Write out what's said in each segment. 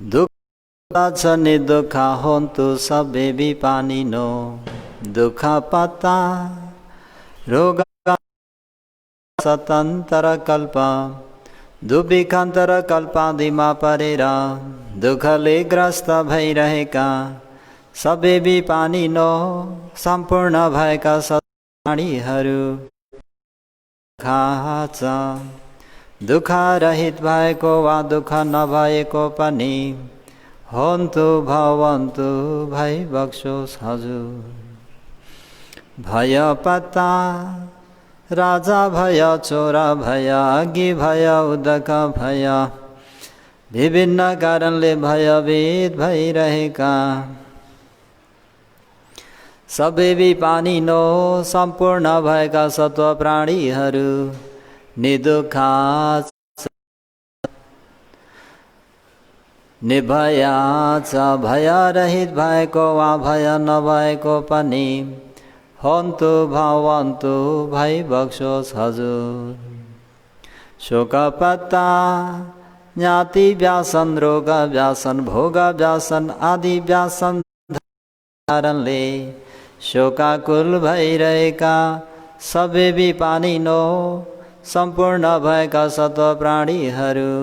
दुःख छ निदुःख होन्तु सबे विपानिनो दुःख पत्ता रोग सतन्तर कल्प दुर्भिखान्तर कल्पादिमा परेर दुःखले ग्रस्त भइरहेका सबै विपानिनो सम्पूर्ण भएका प्राणीहरू खाछ दुःख रहित भएको वा दुःख नभएको पनि होन्तु भवन्तु भइबक्सोस् हजुर। भय पत्ता राजा भय चोरा भय अघि भय उदक भय विभिन्न कारणले भयभीत भइरहेका सबै विपानिनो सम्पूर्ण भएका सत्व प्राणीहरू निदुःखा निर्भया छ भय रहित भएको वा भय नभएको पनि होन्तु भवन्तु भइबक्सोस् हजुर। शोक पत्ता ज्ञाति व्यासन रोग व्यासन भोग व्यासन आदि व्यासन कारणले शोकाकुल भइरहेका सबै विपानिनो सम्पूर्ण भएका सत्व प्राणीहरू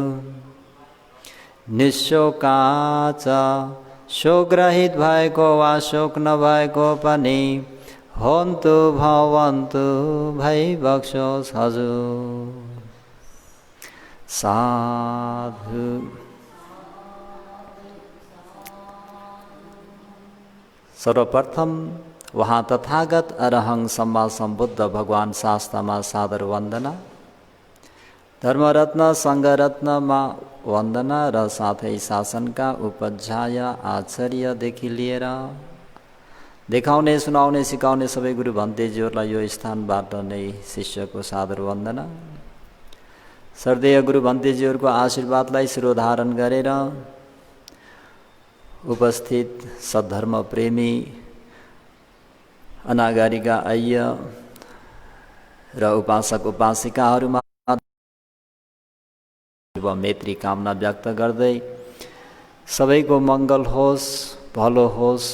निशोका छ शोक रहित भएको वा शोक नभएको पनि होन्तु भवन्तु भइबक्सोस् हजुर। साधु। सर्वप्रथम वहाँ तथागत अरहं सम्मा सम्बुद्ध भगवान शास्त्रमा सादर वन्दना, धर्मरत्न सङ्घरत्नमा वन्दना र साथै शासनका उपाध्याय आचार्यदेखि लिएर देखाउने सुनाउने सिकाउने सबै गुरु भन्तेजीहरूलाई यो स्थानबाट नै शिष्यको सादर वन्दना। श्रद्धेय गुरु भन्तेजीहरूको आशीर्वादलाई शिरोधारण गरेर उपस्थित सद्धर्म प्रेमी अनागारिका आर्य र उपासक उपासिकाहरूमा मैत्री कामना व्यक्त गर्दै सबैको मङ्गल होस्, भलो होस्,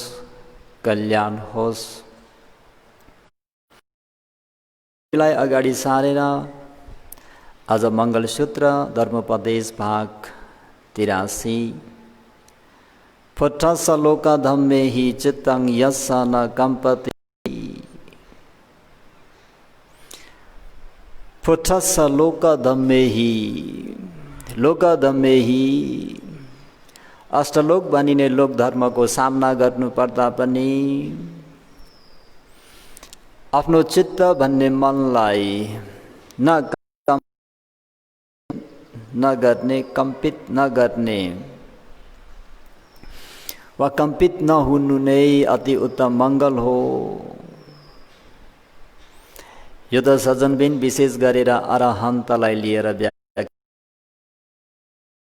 कल्याण होस्। लाई अगाडि सारेर आज मङ्गलसूत्र धर्मोपदेश भाग 83 फुट्टस्स लोकधम्मे हि चित्तं यस्स न कम्पति फुट्टस्स लोकधम्मे हि अष्टलोक बनिने लोक धर्मको सामना गर्नु पर्दा पनि आफ्नो चित्त भन्ने मनलाई नगर्ने कम्पित नगर्ने वा कम्पित नहुनु नै अति उत्तम मङ्गल हो। यो त सज्जनबिन विशेष गरेर अरहन्तलाई लिएर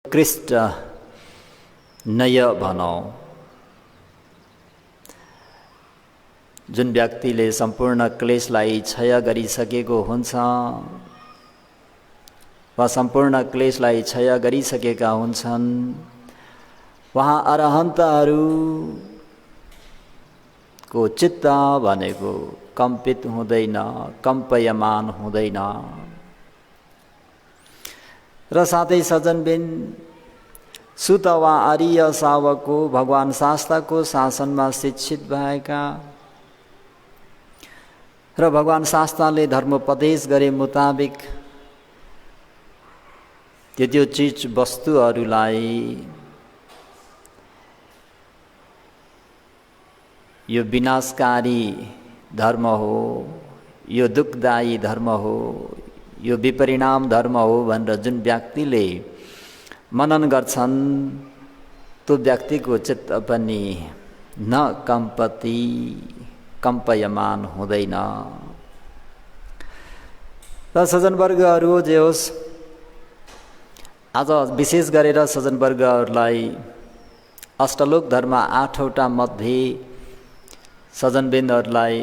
कृष्ट नय भनौँ, जुन व्यक्तिले सम्पूर्ण क्लेशलाई क्षय गरिसकेको हुन्छ वा सम्पूर्ण क्लेशलाई क्षय गरिसकेका हुन्छन्, वहाँ अरहन्तहरूको चित्त भनेको कम्पित हुँदैन, कम्पयमान हुँदैन। र साथै सज्जनबिन सुत वा आर्य सावकको भगवान शास्त्रको शासनमा शिक्षित भएका र भगवान शास्त्रले धर्मोपदेश गरे मुताबिक त्यो चीज वस्तुहरूलाई यो विनाशकारी धर्म हो, यो दुःखदायी धर्म हो, यो विपरिणाम धर्म हो भनेर जुन व्यक्तिले मनन गर्छन् त्यो व्यक्तिको चित्त पनि न कम्पति कम्पयमान हुँदैन। र सज्जनवर्गहरू जे होस्, आज विशेष गरेर सज्जनवर्गहरूलाई अष्टलोक धर्म 8वटा मध्ये सज्जनबिन्दहरूलाई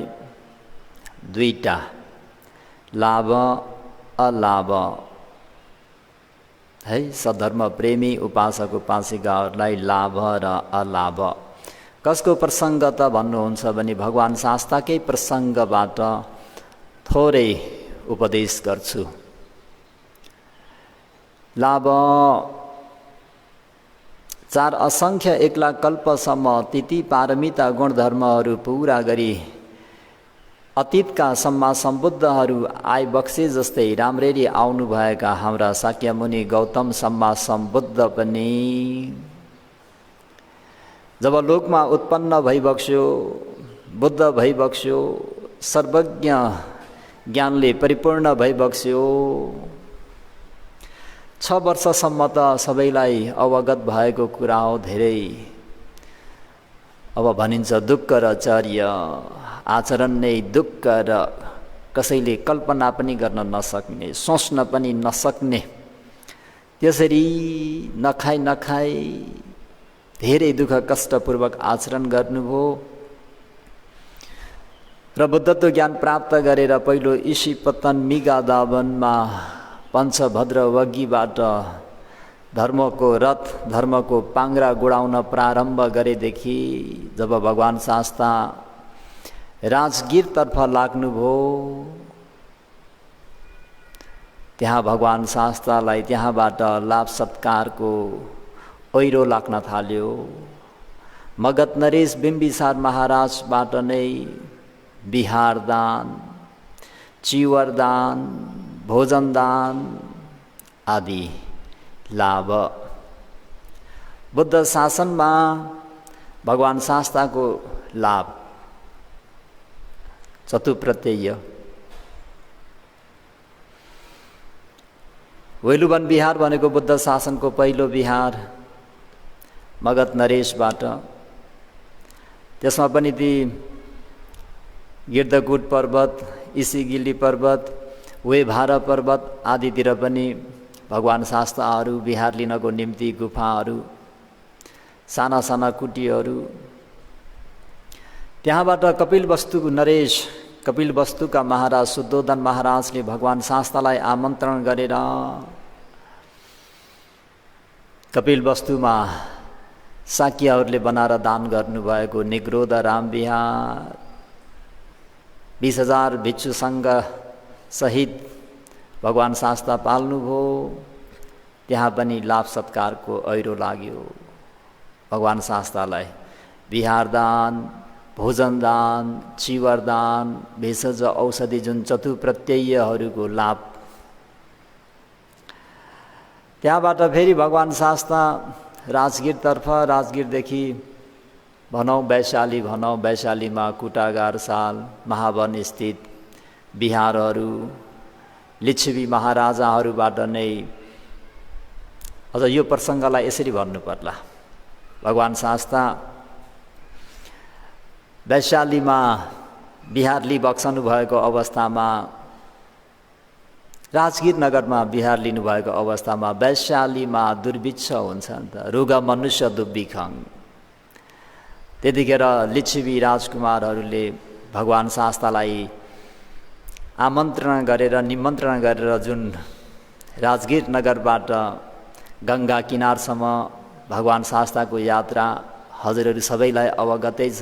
2टा लाभ अलाभ है सद्धर्म प्रेमी उपासक उपासिकाहरूलाई लाभ र अलाभ। कसको प्रसङ्ग त भन्नुहुन्छ भने भगवान् शास्ताकै प्रसङ्गबाट थोरै उपदेश गर्छु। लाभ 4 असङ्ख्य 1 लाख कल्पसम्म तिथि पारमिता गुणधर्महरू पुरा गरी अतीतका सम्मा सम्बुद्धहरू आइबक्से जस्तै राम्ररी आउनुभएका हाम्रा शाक्यमुनि गौतम सम्मा सम्बुद्ध पनि जब लोकमा उत्पन्न भइबक्स्यो, बुद्ध भइबक्स्यो, सर्वज्ञ ज्ञानले परिपूर्ण भइबक्स्यो, 6 वर्षसम्म त सबैलाई अवगत भएको कुरा हो। धेरै अब भनिन्छ दुःख र चर्य, आचरण नै दुःख र कसैले कल्पना पनि गर्न नसक्ने, सोच्न पनि नसक्ने, त्यसरी नखाई धेरै दुःख कष्टपूर्वक आचरण गर्नुभयो र बुद्धत्व ज्ञान प्राप्त गरेर पहिलो ईशी पतन मिगादावनमा पञ्चभद्र वग्गीबाट धर्मको रथ, धर्मको पाङ्ग्रा गुडाउन प्रारम्भ गरेदेखि जब भगवान् शास्ता राजगिरतर्फ लाग्नुभयो, त्यहाँ भगवान् शास्तालाई त्यहाँबाट लाभ सत्कारको ओइरो लाग्न थाल्यो। मगध नरेश बिम्बिसार महाराजबाट नै बिहार दान, चिवर दान, भोजन दान आदि लाभ। बुद्ध शासनमा भगवान् शास्ताको लाभ चतुप्रत्यय। वेलुवन बिहार भनेको बुद्ध शासनको पहिलो बिहार मगध नरेशबाट। त्यसमा पनि ती गिर्धकूट पर्वत, इसिगिली पर्वत, वेभार पर्वत आदितिर पनि भगवान् शास्ताहरू बिहार लिनको निम्ति गुफाहरू, साना साना कुटीहरू, त्यहाँबाट कपिलवस्तुको नरेश, कपिलवस्तुका महाराज शुद्धोधन महाराजले भगवान् शास्तालाई आमन्त्रण गरेर कपिलवस्तुमा शाक्यहरूले बनाएर दान गर्नुभएको निग्रोध राम विहार 20,000 भिक्षु सङ्घ सहित भगवान् शास्ता पाल्नुभयो। त्यहाँ पनि लाभ सत्कारको ऐरो लाग्यो भगवान् शास्तालाई। बिहार दान, भोजन दान, चिवर दान, भेषज औषधि जुन चतुप्रत्ययहरूको लाभ। त्यहाँबाट फेरि भगवान् शास्ता राजगिरतर्फ, राजगिरदेखि भनौँ वैशाली, भनौँ वैशालीमा कुटागार साल, महावन स्थित बिहारहरू, लिच्छवी महाराजाहरूबाट नै अझ यो प्रसङ्गलाई यसरी भन्नुपर्ला। भगवान् शास्ता वैशालीमा बिहार लिइबक्सनु भएको अवस्थामा, राजगिर नगरमा बिहार लिनुभएको अवस्थामा वैशालीमा दुर्भिक्ष हुन्छ नि त, रुगा मनुष्य दुब्बिखङ। त्यतिखेर लिच्छवी राजकुमारहरूले भगवान् शास्तालाई आमन्त्रण गरेर, निमन्त्रण गरेर जुन राजगिर नगरबाट गङ्गा किनारसम्म भगवान् शास्ताको यात्रा हजुरहरू सबैलाई अवगतै छ।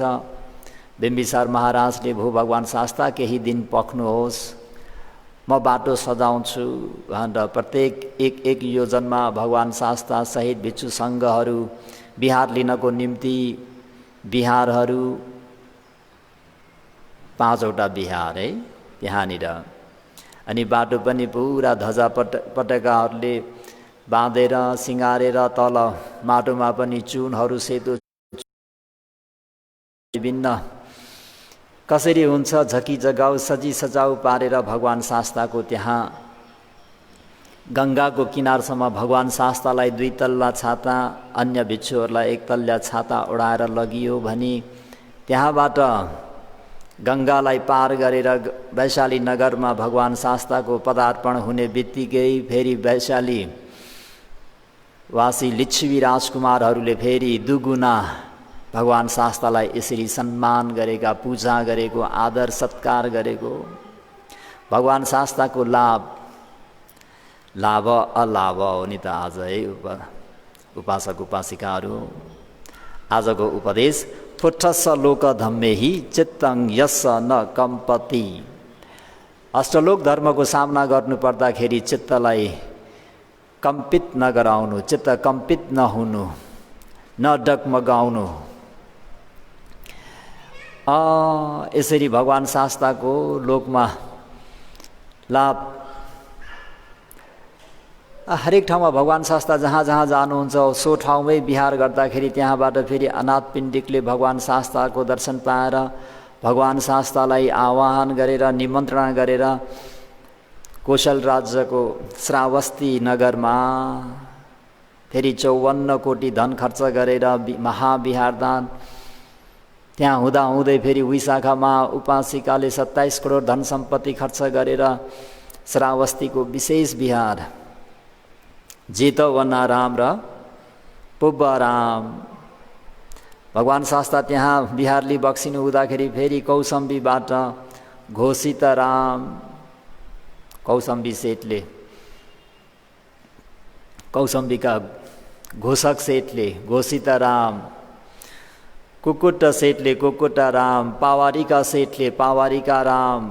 बिम्बिसार महाराजले भो भगवान् शास्ता केही दिन पख्नुहोस्, म बाटो सजाउँछु भनेर प्रत्येक एक योजनमा भगवान् शास्ता सहित भिक्षु सङ्घहरू बिहार लिनको निम्ति बिहारहरू 5वटा बिहार है त्यहाँनिर। अनि बाटो पनि पुरा ध्वजा पटकाहरूले बाँधेर सिँगारेर, तल माटोमा पनि चुनहरू सेतो विभिन्न कसरी हुन्छ झकी जगाउ सजी सजाउ पारेर भगवान् शास्ताको त्यहाँ गङ्गाको किनारसम्म भगवान् शास्तालाई 2 तल्ला छाता, अन्य भिक्षुहरूलाई 1 तल्ला छाता ओढाएर लगियो भनी त्यहाँबाट गङ्गालाई पार गरेर वैशाली नगरमा भगवान् शास्ताको पदार्पण हुने बित्तिकै फेरि वैशाली वासी लिच्छवी राजकुमारहरूले फेरि दुगुना भगवान् शास्तालाई यसरी सम्मान गरेका, पूजा गरेको, आदर सत्कार गरेको। भगवान् शास्ताको लाभ लाभ अलाभ हो नि त आज है उपासक उपासिकाहरू। आजको उपदेश फुट्ठस्स लोक धम्मेहि चित्तं यस्स न कम्पति। अष्टलोक धर्मको सामना गर्नुपर्दाखेरि चित्तलाई कम्पित नगराउनु, चित्त कम्पित नहुनु, न डगमगाउनु। यसरी भगवान शास्ताको लोकमा लाभ हरेक ठाउँमा भगवान शास्ता जहाँ जहाँ जानुहुन्छ सो ठाउँमै विहार गर्दाखेरि त्यहाँबाट फेरि अनाथ पिण्डिकले भगवान शास्ताको दर्शन पाएर भगवान शास्तालाई आह्वान गरेर निमन्त्रणा गरेर कौशल राज्यको श्रावस्ती नगरमा फेरि 54 कोटी धन खर्च गरेर महाविहारदान त्यहाँ हुँदाहुँदै फेरि विशाखामा उपासिकाले 27 करोड धन सम्पत्ति खर्च गरेर श्रावस्तीको विशेष विहार जेतवनाराम र पुब्बाराम भगवान शास्ता त्यहाँ विहारले बक्सिनु हुँदाखेरि फेरि कौसम्बीबाट घोषितराम कौसम्बी सेठले कौसम्बीका घोषक सेठले घोषितराम, कुकुट सेठले कुकुटाराम, पावारीका सेठले पावारीका राम।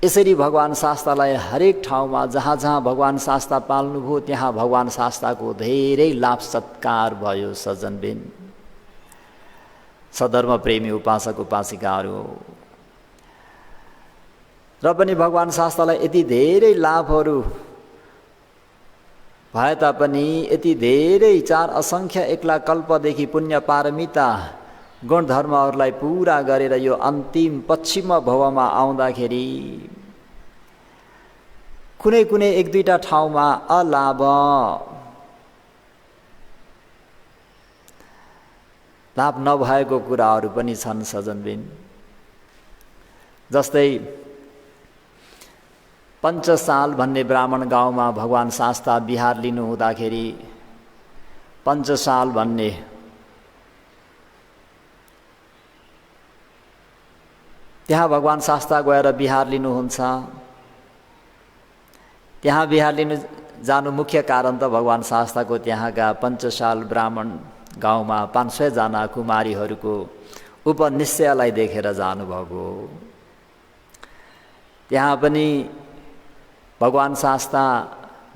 यसरी भगवान शास्तालाई हरेक ठाउँमा जहाँ जहाँ भगवान शास्ता पाल्नुभयो त्यहाँ भगवान शास्ताको धेरै लाभ सत्कार भयो। सज्जनबिन सधर्म प्रेमी उपासक उपासिकाहरू र पनि भगवान शास्तालाई यति धेरै लाभहरू भए तापनि यति धेरै 4 असङ्ख्य 1 लाख कल्पदेखि पुण्य पारमिता गुणधर्महरूलाई पूरा गरेर यो अन्तिम पश्चिम भवमा आउँदाखेरि कुनै कुनै 1-2टा ठाउँमा लाभ नभएको कुराहरू पनि छन्। सजनबिन जस्तै पञ्चसाल भन्ने ब्राह्मण गाउँमा भगवान शास्ता विहार लिनु हुँदाखेरि पञ्चसाल भन्ने त्यहाँ भगवान शास्ता गएर विहार लिनुहुन्छ। त्यहाँ विहार लिनु जानु मुख्य कारण त भगवान शास्ताको त्यहाँका पञ्चसाल ब्राह्मण गाउँमा 500 जना कुमारीहरूको उपनिश्चयलाई देखेर जानुभएको। त्यहाँ पनि भगवान शास्ता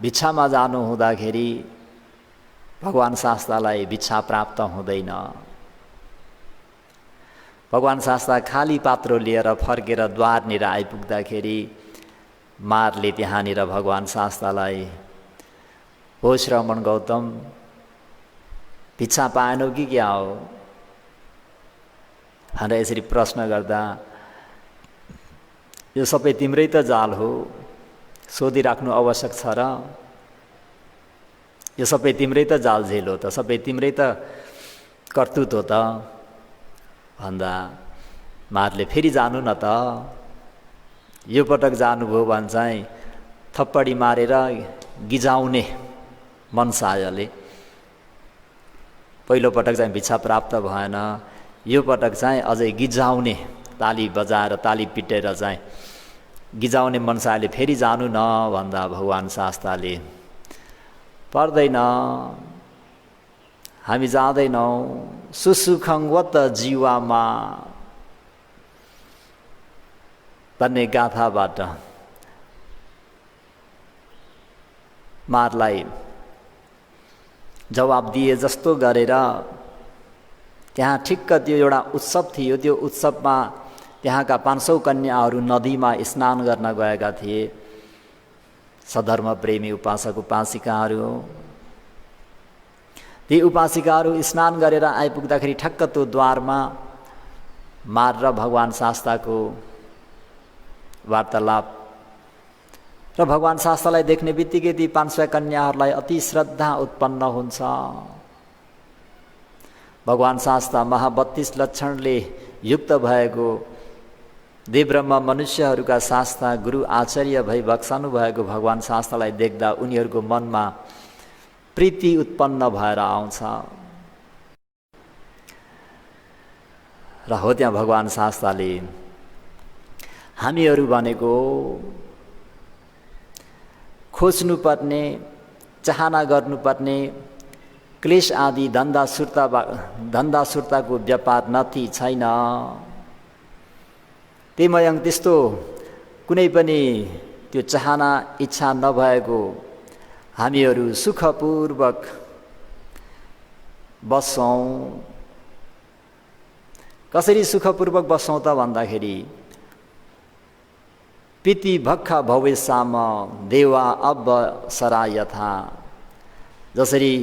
भिक्षामा जानु हुँदाखेरि भगवान शास्तालाई भिक्षा प्राप्त हुँदैन। भगवान शास्ता खाली पात्रो लिएर फर्केर द्वारनिर आइपुग्दाखेरि मारले त्यहाँनिर भगवान शास्तालाई हो श्रमण गौतम भिक्षा पाएनौ कि क्या हो भनेर यसरी प्रश्न गर्दा यो सबै तिम्रै त जाल हो, सोधिराख्नु आवश्यक छ र? यो सबै तिम्रै त जालझेल हो त, सबै तिम्रै त कर्तुत हो त भन्दा मारले फेरि जानु न त, यो पटक जानुभयो भने चाहिँ थप्पडी मारेर गिजाउने मनसायले पहिलो पटक चाहिँ भिक्षा प्राप्त भएन, यो पटक चाहिँ अझै गिजाउने ताली बजाएर ताली पिटेर चाहिँ गिजाउने मनसायले फेरि जानु न भन्दा भगवान शास्ताले पर्दैन हामी जाँदैनौँ सुसुखङ्वत जीवामा भन्ने गाथाबाट मारलाई जवाब दिए जस्तो गरेर त्यहाँ ठिक्क त्यो एउटा उत्सव थियो। त्यो उत्सवमा त्यहाँका 500 कन्याहरू नदीमा स्नान गर्न गएका थिए। सधर्म प्रेमी उपासक उपासिकाहरू ती उपासिकाहरू स्नान गरेर आइपुग्दाखेरि ठक्क त्यो द्वारमा मार र भगवान शास्ताको वार्तालाप र भगवान शास्तालाई देख्ने बित्तिकै ती 500 कन्याहरूलाई अति श्रद्धा उत्पन्न हुन्छ। भगवान शास्ता महा32 लक्षणले युक्त भएको देवब्रह्म मनुष्यहरूका शास्ता गुरु आचार्य भई बक्सानु भएको भगवान शास्तालाई देख्दा उनीहरूको मनमा प्रीति उत्पन्न भएर आउँछ र हो त्यहाँ भगवान शास्ताले हामीहरू भनेको खोज्नुपर्ने, चाहना गर्नुपर्ने क्लेश आदि धन्दा सुर्ताको व्यापार नथी छैन। त्यहीमयङ त्यस्तो कुनै पनि त्यो चाहना इच्छा नभएको हामीहरू सुखपूर्वक बस्छौँ। कसरी सुखपूर्वक बस्छौँ त भन्दाखेरि पिति भक्खा भवेशाम देवा अवसरा यथा, जसरी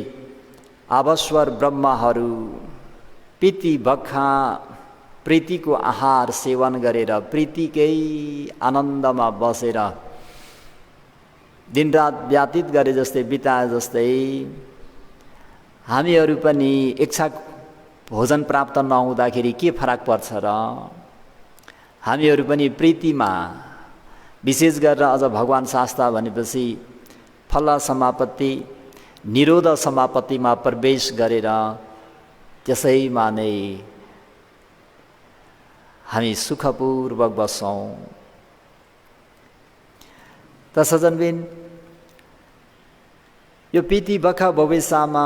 आभस्वर ब्रह्माहरू पिति भक्खा प्रीतिको आहार सेवन गरेर प्रीतिकै आनन्दमा बसेर दिनरात व्यतीत गरे जस्तै बिताए जस्तै हामीहरू पनि इच्छा भोजन प्राप्त नहुँदाखेरि के फरक पर्छ र? हामीहरू पनि प्रीतिमा, विशेष गरेर अझ भगवान शास्त्र भनेपछि फल समापत्ति निरोध समापत्तिमा प्रवेश गरेर त्यसैमा नै हामी सुखपूर्वक बस्छौँ। त सज्जनबिन, यो पिति भक्खा भवेशामा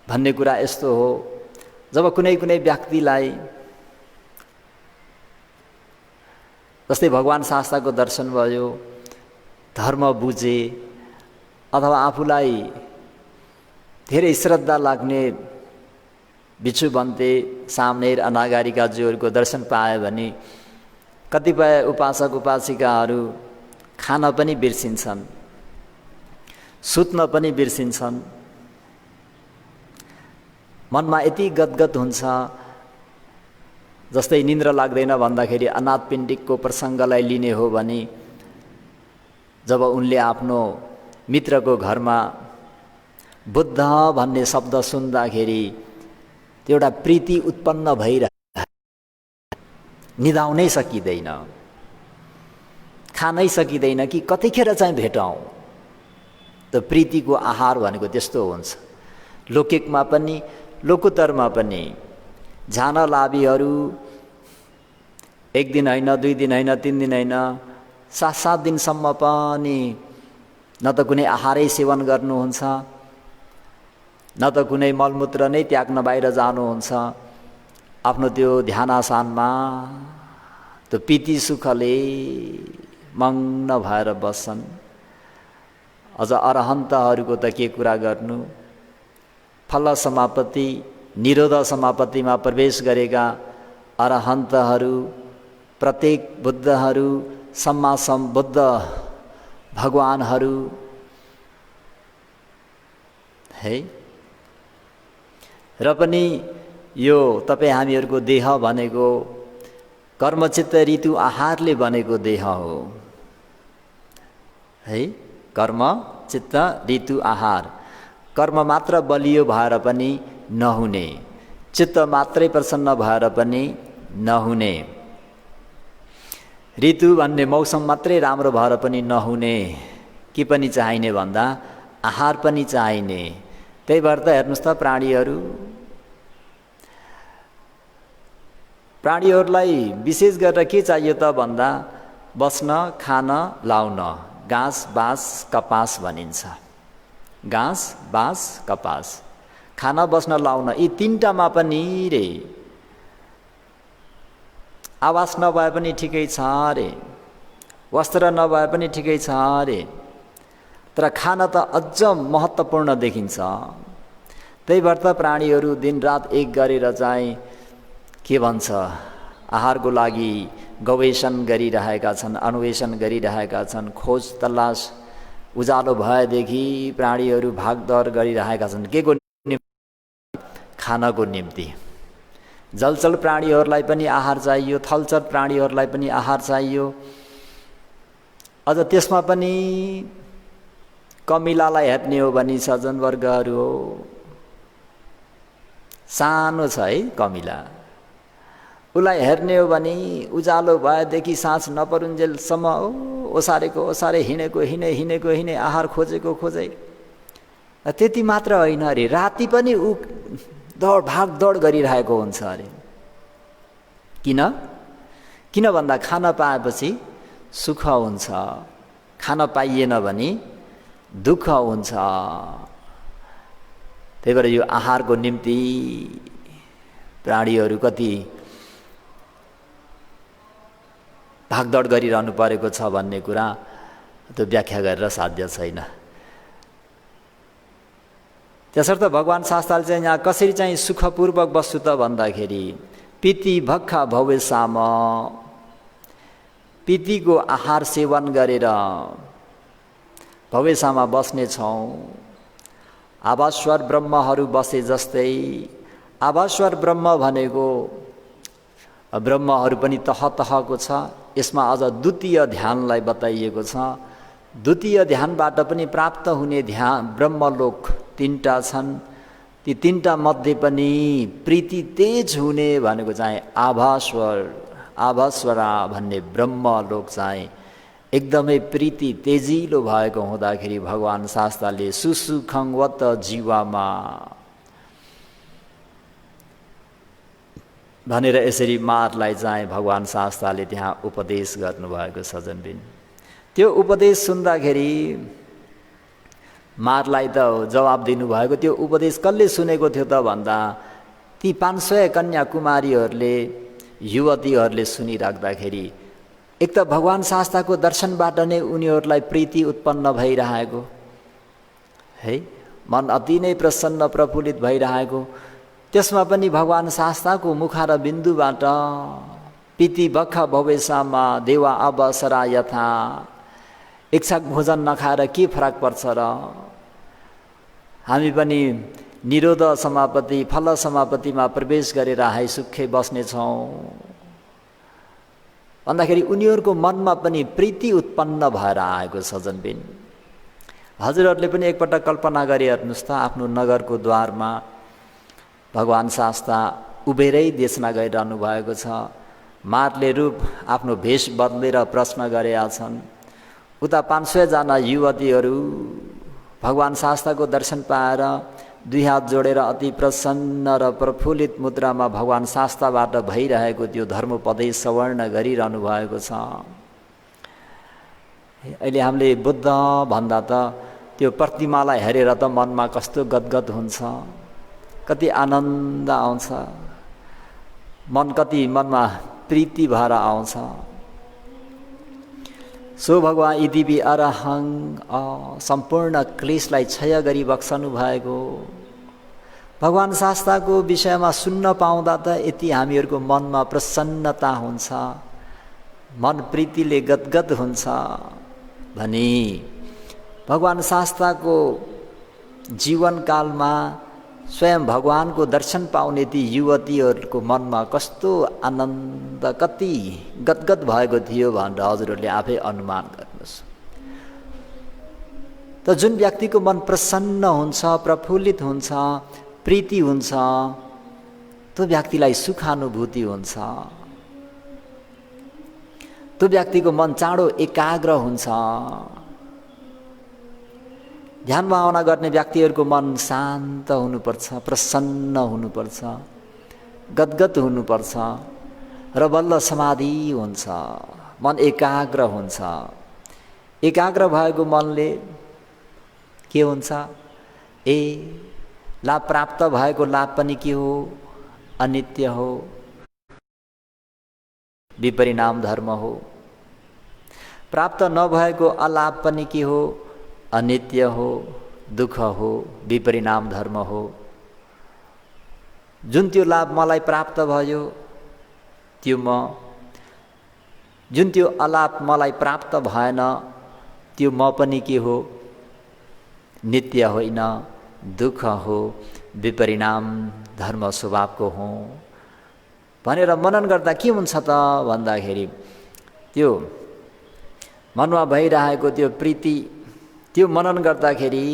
भन्ने कुरा यस्तो हो, जब कुनै कुनै व्यक्तिलाई जस्तै भगवान शास्त्रको दर्शन भयो, धर्म बुझे, अथवा आफूलाई धेरै श्रद्धा लाग्ने भिक्षु बन्ते, सामनेर अनागारिकाज्यूहरूको दर्शन पाए भने कतिपय उपासक उपासिकाहरू खान पनि बिर्सिन्छन्, सुत्न पनि बिर्सिन्छन्। मनमा यति गदगद हुन्छ, जस्तै निन्द्रा लाग्दैन भन्दाखेरि अनाथपिण्डिकको प्रसङ्गलाई लिने हो भने जब उनले आफ्नो मित्रको घरमा बुद्ध भन्ने शब्द सुन्दाखेरि त्यो एउटा प्रीति उत्पन्न भइरह, निदाउनै सकिँदैन, खानै सकिँदैन कि कतिखेर चाहिँ भेटौँ। त प्रीतिको आहार भनेको त्यस्तो हुन्छ। लौकिकमा पनि लोकोत्तरमा पनि झान लाभीहरू 1 दिन होइन, 2 दिन होइन, 3 दिन होइन, 7 दिनसम्म पनि न त कुनै आहारै सेवन गर्नुहुन्छ, न त कुनै मलमूत्र नै त्याग्न बाहिर जानुहुन्छ। आफ्नो त्यो ध्यानासनमा त्यो पिति सुखले मग्न भएर बस्छन्। अझ अरहन्तहरूको त के कुरा गर्नु, फल समापत्ति निरोध समापत्तिमा प्रवेश गरेका अरहन्तहरू, प्रत्येक बुद्धहरू, सम्मा सम्बुद्ध भगवानहरू है। र पनि यो तपाईँ हामीहरूको देह भनेको कर्मचित्त ऋतु आहारले बनेको देह हो है। कर्म चित्त ऋतु आहार, कर्म मात्र बलियो भएर पनि नहुने, चित्त मात्रै प्रसन्न भएर पनि नहुने, ऋतु भन्ने मौसम मात्रै राम्रो भएर पनि नहुने, के पनि चाहिने भन्दा आहार पनि चाहिने। त्यही भएर त हेर्नुहोस् त प्राणीहरूलाई विशेष गरेर के चाहियो त भन्दा बस्न, खान, लाउन घाँस बाँस कपास भनिन्छ। घाँस बाँस कपास, खाना बस्न लाउन, यी तीनटामा पनि रे आवास नभए पनि ठिकै छ रे, वस्त्र नभए पनि ठिकै छ रे, तर खाना त अझ महत्त्वपूर्ण देखिन्छ। त्यही भएर त प्राणीहरू दिनरात एक गरेर चाहिँ के भन्छ आहारको लागि गवेषण गरिरहेका छन्, अन्वेषण गरिरहेका छन्, खोज तलास उज्यालो भएदेखि प्राणीहरू भागदौड गरिरहेका छन्। के को निम्ति? खानको निम्ति। जलचर प्राणीहरूलाई पनि आहार चाहियो, थलचर प्राणीहरूलाई पनि आहार चाहियो। अझ त्यसमा पनि कमिलालाई हेर्ने हो भने सज्जनवर्गहरू हो, सानो छ है कमिला, उसलाई हेर्ने हो भने उज्यालो भएदेखि साँझ नपरुन्जेलसम्म ओसारेको ओसारे, हिँडेको हिँडे, आहार खोजेको खोजे। त्यति मात्र होइन अरे, राति पनि ऊ भागदौड गरिरहेको हुन्छ अरे। किन भन्दा खाना पाएपछि सुख हुन्छ, खान पाइएन भने दुःख हुन्छ। त्यही भएर यो आहारको निम्ति प्राणीहरू कति भागदौड गरिरहनु परेको छ भन्ने कुरा त्यो व्याख्या गरेर साध्य छैन। त्यसर्थ भगवान् शास्त्रले चाहिँ यहाँ कसरी चाहिँ सुखपूर्वक बस्छु त भन्दाखेरि पिति भक्खा भवेसाम, पितिको आहार सेवन गरेर भवेसामा बस्नेछौँ। आभास्वर ब्रह्महरू बसे जस्तै, आभास्वर ब्रह्म भनेको ब्रह्महरू पनि तह तहको छ। यसमा अझ द्वितीय ध्यानलाई बताइएको छ। द्वितीय ध्यानबाट पनि प्राप्त हुने ध्यान ब्रह्मलोक तीनटा छन्। ती तीनटा मध्ये पनि प्रीति तेज हुने भनेको चाहिँ आभास्वरा भन्ने ब्रह्मलोक चाहिँ एकदमै प्रीति तेजिलो भएको हुँदाखेरि भगवान् शास्त्रले सुसुखङ्वत जीवामा भनेर यसरी मारलाई चाहिँ भगवान् शास्त्रले त्यहाँ उपदेश गर्नुभएको छ सज्जनबिन। त्यो उपदेश सुन्दाखेरि मारलाई त जवाब दिनुभएको। त्यो उपदेश कसले सुनेको थियो त भन्दा ती 500 कन्याकुमारीहरूले युवतीहरूले सुनिराख्दाखेरि एक त भगवान् शास्त्रको दर्शनबाट नै उनीहरूलाई प्रीति उत्पन्न भइरहेको है, मन अति नै प्रसन्न प्रफुल्लित भइरहेको। त्यसमा पनि भगवान् शास्त्रको मुखार बिन्दुबाट पिति भख भवेशामा देवा अवसरा यथा, इच्छाक भोजन नखाएर के फरक पर्छ र? हामी पनि निरोध समापति फल समापतिमा प्रवेश गरेर हाई सुखै बस्नेछौँ भन्दाखेरि उनीहरूको मनमा पनि प्रीति उत्पन्न भएर आएको छ सज्जनबिन। हजुरहरूले पनि एकपल्ट कल्पना गरी हेर्नुहोस् त, आफ्नो नगरको द्वारमा भगवान् शास्त्र उभिएरै देशमा गइरहनु भएको छ। मारले रूप आफ्नो भेष बदलेर प्रश्न गरेका छन्। उता 500 जना युवतीहरू भगवान् शास्त्रको दर्शन पाएर दुई हात जोडेर अति प्रसन्न र प्रफुल्लित मुद्रामा भगवान् शास्त्रबाट भइरहेको त्यो धर्मोपदेश श्रवण गरिरहनु भएको छ। अहिले हामीले बुद्ध भन्दा त त्यो प्रतिमालाई हेरेर त मनमा कस्तो गदगद हुन्छ, कति आनन्द आउँछ, मनमा प्रीति भएर आउँछ। सो भगवान् यद्यपि अरहं सम्पूर्ण क्लेशलाई क्षय गरी बक्सनु भएको भगवान् शास्त्रको विषयमा सुन्न पाउँदा त यति हामीहरूको मनमा प्रसन्नता हुन्छ, मन प्रीतिले गदगद हुन्छ भने भगवान् शास्त्रको जीवनकालमा स्वयं भगवानको दर्शन पाउने ती युवतीहरूको मनमा कस्तो आनन्द, कति गदगद भएको थियो भनेर हजुरहरूले आफै अनुमान गर्नुहोस्। त जुन व्यक्तिको मन प्रसन्न हुन्छ, प्रफुल्लित हुन्छ, प्रीति हुन्छ, त्यो व्यक्तिलाई सुखानुभूति हुन्छ। त्यो व्यक्तिको मन चाँडो एकाग्र हुन्छ। ध्यान भावना गर्ने व्यक्तिहरूको मन शान्त हुनुपर्छ, प्रसन्न हुनुपर्छ, गदगद हुनुपर्छ र बल्ल समाधि हुन्छ, मन एकाग्र हुन्छ। एकाग्र भएको मनले के हुन्छ? लाभ प्राप्त भएको लाभ पनि के हो? अनित्य हो, विपरिणाम धर्म हो। प्राप्त नभएको अलाभ पनि के हो? अनित्य हो, दुःख हो, विपरिणाम धर्म हो। जुन त्यो लाभ मलाई प्राप्त भयो त्यो जुन त्यो अलाभ मलाई प्राप्त भएन त्यो म पनि के हो? नित्य होइन, दुःख हो, विपरिणाम धर्म स्वभावको हो भनेर मनन गर्दा के हुन्छ त भन्दाखेरि त्यो मनमा भइरहेको त्यो प्रीति, त्यो मनन गर्दाखेरि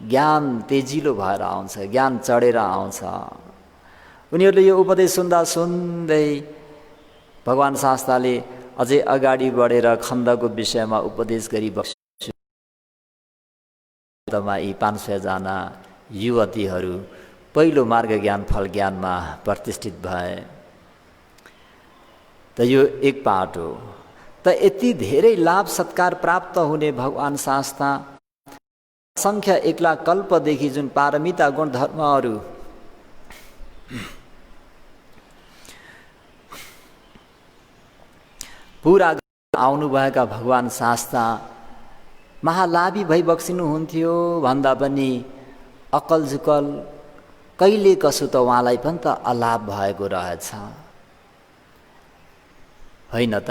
ज्ञान तेजिलो भएर आउँछ, ज्ञान चढेर आउँछ। उनीहरूले यो उपदेश सुन्दा सुन्दै भगवान् शास्त्रले अझै अगाडि बढेर खण्डको विषयमा उपदेश गरिबक्छु। यी 500 जना युवतीहरू पहिलो मार्ग ज्ञान फल ज्ञानमा प्रतिष्ठित भए। त यो एक पाठ हो। त यति धेरै लाभ सत्कार प्राप्त हुने भगवान शास्ता संख्या 1,00,000 कल्पदेखि जुन पारमिता गुण धर्महरू पुरा आउनुभएका भगवान शास्ता महालाभी भइबक्सिनुहुन्थ्यो भन्दा पनि अकल झुकल कहिले कसो त उहाँलाई पनि त अलाभ भएको रहेछ, होइन त?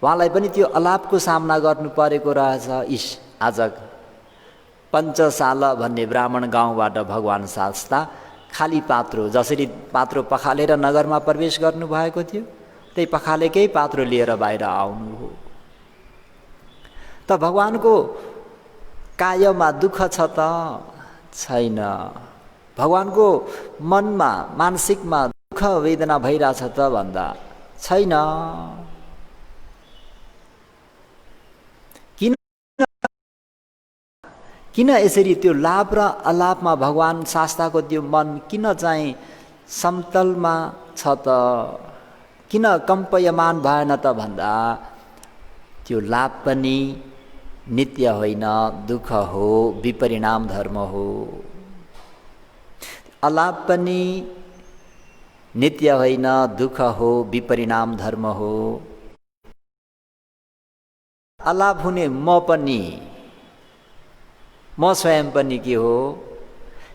उहाँलाई पनि त्यो अलाभको सामना गर्नु परेको रहेछ। आज पञ्चसाल भन्ने ब्राह्मण गाउँबाट भगवान शास्ता खाली पात्रो, जसरी पात्रो पखालेर नगरमा प्रवेश गर्नुभएको थियो त्यही पखालेकै पात्रो लिएर बाहिर आउनु हो। त भगवानको कायमा दुःख छ त छैन? भगवानको मनमा मानसिकमा दुःख वेदना भइरहेछ त भन्दा छैन। किन यसरी त्यो लाभ र अलाभमा भगवान शास्ताको त्यो मन किन चाहिँ समतलमा छ त? किन कम्पयमान भएन त भन्दा त्यो लाभ पनि नित्य होइन, दुःख हो, विपरिणाम धर्म हो। अलाभ पनि नित्य होइन, दुःख हो, विपरिणाम धर्म हो। अलाभ हुने म स्वयं पनि के हो?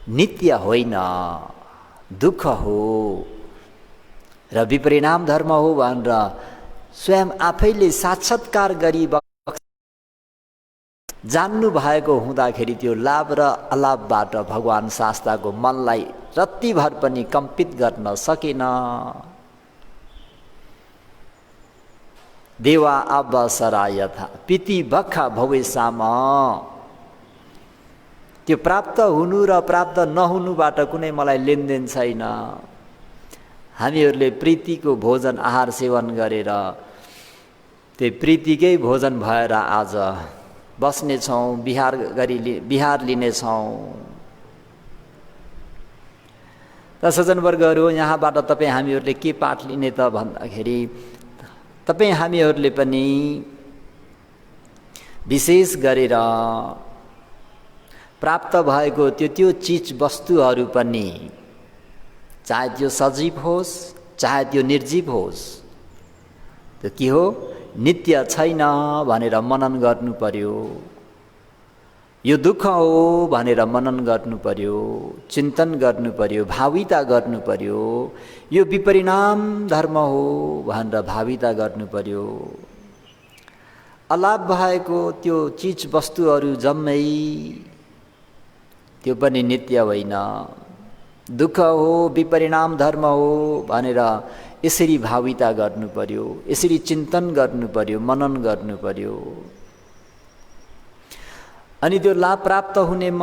नित्य होइन, दुःख हो र विपरिणाम धर्म हो भनेर स्वयं आफैले साक्षात्कार गरी जान्नु भएको हुँदाखेरि त्यो लाभ र अलाभबाट भगवान शास्ताको मनलाई रत्तिभर पनि कम्पित गर्न सकेन। देवा अवसरा यथा पिति भक्खा भवेशाम, त्यो प्राप्त हुनु र प्राप्त नहुनुबाट कुनै मलाई लेनदेन छैन। हामीहरूले प्रीतिको भोजन आहार सेवन गरेर त्यही प्रीतिकै भोजन भएर आज बस्नेछौँ, बिहार लिनेछौँ। त सज्जनवर्गहरू, यहाँबाट तपाईँ हामीहरूले के पाठ लिने त भन्दाखेरि तपाईँ हामीहरूले पनि विशेष गरेर प्राप्त भएको त्यो चीज वस्तुहरू पनि, चाहे त्यो सजीव होस् चाहे त्यो निर्जीव होस्, त्यो के हो? नित्य छैन भनेर मनन गर्नु पर्यो। यो दुःख हो भनेर मनन गर्नु पर्यो, चिन्तन गर्नु पर्यो, भाविता गर्नु पर्यो। यो विपरिणाम धर्म हो भनेर भाविता गर्नु पर्यो। अलाभ भएको त्यो चीज वस्तुहरू जम्मै त्यो पनि नित्य होइन, दुःख हो, विपरिणाम धर्म हो भनेर यसरी भाविता गर्नु पर्यो, यसरी चिन्तन गर्नु पर्यो, मनन गर्नु पर्यो। अनि त्यो लाभ प्राप्त हुने म,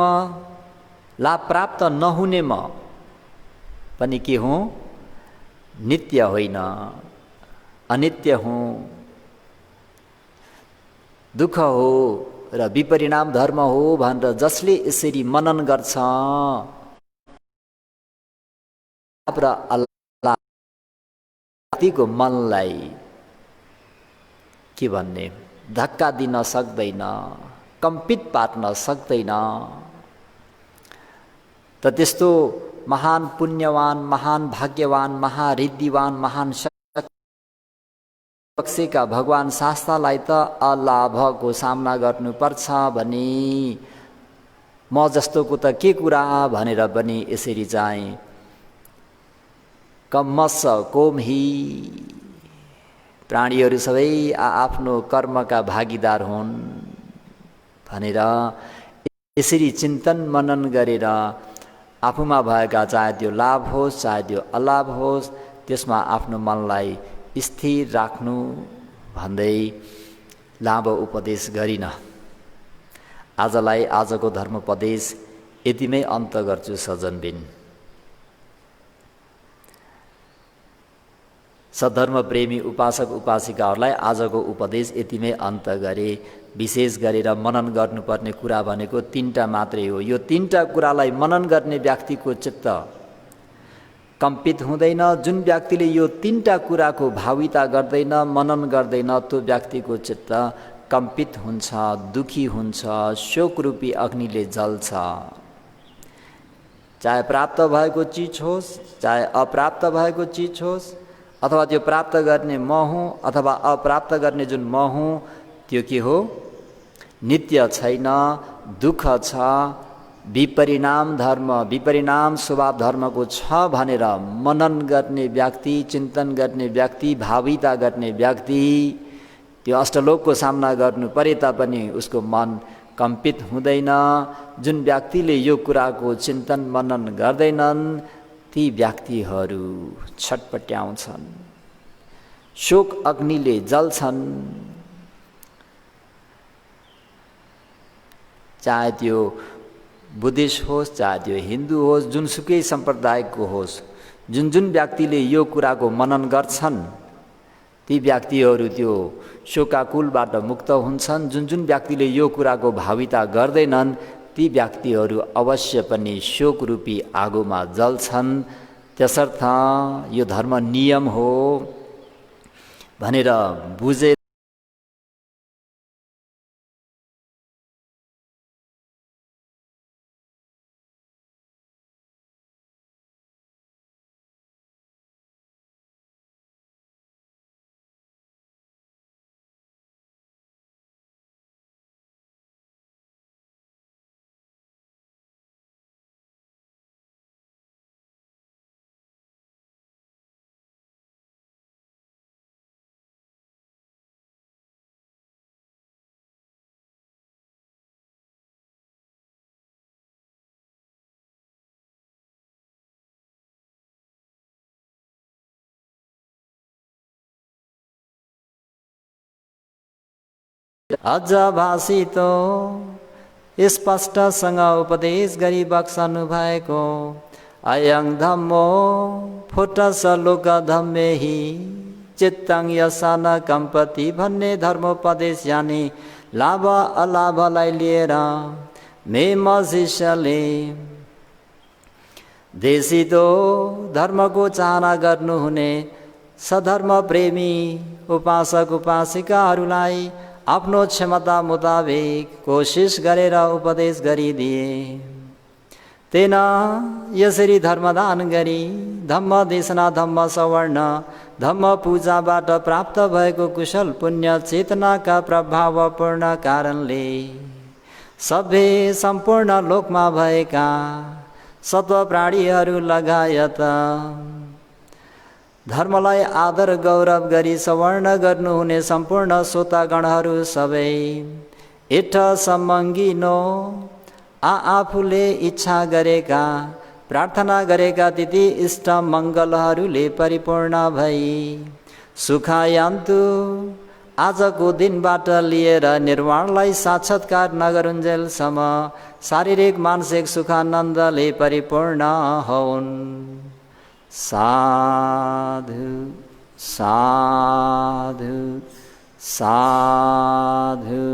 लाभ प्राप्त नहुने म पनि के हुँ? नित्य होइन, अनित्य हुँ, दुःख हो र विपरिणाम धर्म हो भनेर जसले यसरी मनन गर्छ र अल्लाहको मनलाई के भन्ने धक्का दिन सक्दैन, कम्पित पार्न सक्दैन। त त्यस्तो महान पुण्यवान, महान भाग्यवान, महारिद्धिवान, महान बक्सेका भगवान शास्तालाई त अलाभको सामना गर्नुपर्छ भने म जस्तोको त के कुरा भनेर पनि यसरी चाहिँ कम्मस कोमही, प्राणीहरू सबै आफ्नो कर्मका भागीदार हुन् भनेर यसरी चिन्तन मनन गरेर आफूमा भएका चाहे त्यो लाभ होस् चाहे त्यो अलाभ होस् त्यसमा आफ्नो मनलाई स्थिर राख्नु भन्दै लाभ उपदेश गरिन। आजलाई आजको धर्मोपदेश यतिमै अन्त गर्छु सज्जनबिन। सद्धर्म प्रेमी उपासक उपासिकाहरूलाई आजको उपदेश यतिमै अन्त गरे। विशेष गरेर मनन गर्नुपर्ने कुरा भनेको 3टा मात्रै हो। यो 3टा कुरालाई मनन गर्ने व्यक्तिको चित्त कम्पित हुँदैन। जुन व्यक्तिले यो तीनटा कुराको भाविता गर्दैन, मनन गर्दैन, त्यो व्यक्तिको चित्त कम्पित हुन्छ, दुखी हुन्छ, शोकरूपी अग्निले जल्छ। चाहे प्राप्त भएको चिज होस्, चाहे अप्राप्त भएको चिज होस्, अथवा त्यो प्राप्त गर्ने म हुँ अथवा अप्राप्त गर्ने जुन म हुँ त्यो के हो? नित्य छैन, दुःख छ, विपरिणाम धर्म, विपरिणाम स्वभाव धर्मको छ भनेर मनन गर्ने व्यक्ति, चिन्तन गर्ने व्यक्ति, भाविता गर्ने व्यक्ति त्यो अष्टलोकको सामना गर्नु परे तापनि उसको मन कम्पित हुँदैन। जुन व्यक्तिले यो कुराको चिन्तन मनन गर्दैनन् ती व्यक्तिहरू छटपट्याउँछन्, शोक अग्निले जल्छन्। चाहे त्यो बुद्धिस्ट होस्, चाहे त्यो हिन्दू होस्, जुनसुकै सम्प्रदायको होस्, जुन जुन व्यक्तिले यो कुराको मनन गर्छन् ती व्यक्तिहरू त्यो शोकाकुलबाट मुक्त हुन्छन्। जुन जुन व्यक्तिले यो कुराको भाविता गर्दैनन् ती व्यक्तिहरू अवश्य पनि शोकरूपी आगोमा जल्छन्। त्यसर्थ यो धर्म नियम हो भनेर बुझे अझ भाषितो स्पष्टसँग उपदेश गरी बक्सनु भएको अयं धम्मो फुटस लोक धम्मेहि चित्तं यसन कम्पति भन्ने धर्मोपदेश यानि लाभ अलाभलाई लिएर मेम शिष्यले देशितो धर्मको चाहना गर्नुहुने सधर्म प्रेमी उपासक उपासिकाहरूलाई आफ्नो क्षमता मुताबिक कोशिश गरेर उपदेश गरिदिए। तेन यसरी धर्मदान गरी धम्म देशना धम्म सवर्ण धम्म पूजाबाट प्राप्त भएको कुशल पुण्य चेतनाका प्रभावपूर्ण कारणले सबै सम्पूर्ण लोकमा भएका सत्व प्राणीहरू लगायत धर्मलाई आदर गौरव गरी सवर्ण गर्नुहुने सम्पूर्ण श्रोतागणहरू सबै इठ सम्मङ्गिनो आफूले इच्छा गरेका प्रार्थना गरेका तिथि इष्ट मङ्गलहरूले परिपूर्ण भई सुखायान्तु आजको दिनबाट लिएर निर्वाणलाई साक्षात्कार नगरुन्जेलसम्म शारीरिक मानसिक सुखानन्दले परिपूर्ण होउन्। साधु साधु साधु।